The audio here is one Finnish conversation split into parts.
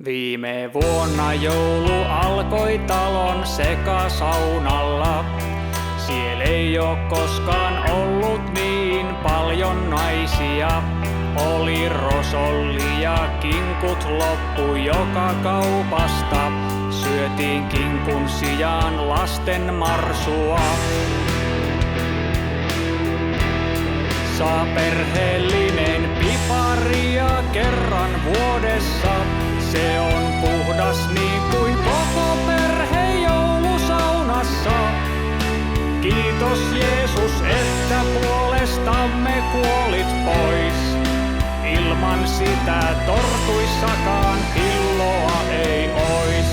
Viime vuonna joulu alkoi talon sekasaunalla. Siellä ei oo koskaan ollut niin paljon naisia. Oli rosolli ja kinkut loppu joka kaupasta. Syötiin kinkun sijaan lasten marsua. Saa perheellinen piparia kerran vuodessa. Se on puhdas niin kuin koko perhe joulusaunassa. Kiitos Jeesus, että puolestamme kuolit pois. Ilman sitä tortuissakaan hilloa ei ois.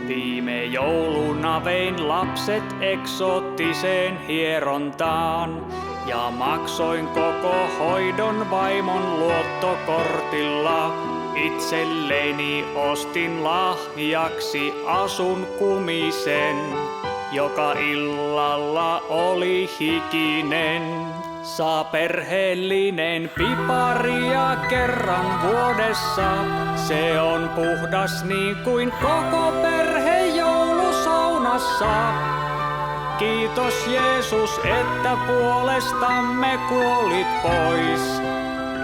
Viime jouluna vein lapset eksoottiseen hierontaan. Ja maksoin koko hoidon vaimon luottokortilla. Itselleni ostin lahjaksi asun kumisen, joka illalla oli hikinen. Saa perheellinen piparia kerran vuodessa. Se on puhdas niin kuin koko perhe joulusaunassa. Kiitos Jeesus, että puolestamme kuolit pois.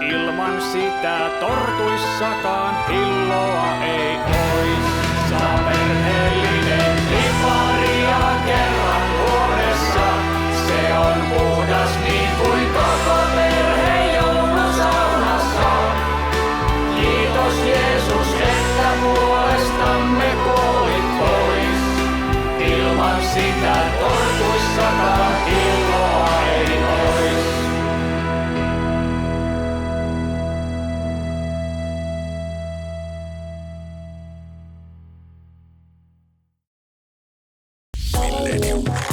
Ilman sitä tortuissakaan hilloa ei ois. Saa perheellinen piparia kerran vuodessa. Se on puhdas niin kuin koko perhe joulusaunassa. Kiitos Jeesus, että puolestamme kuolit pois. Ilman sitä tortuissakaan hilloa ei ois. Millennium.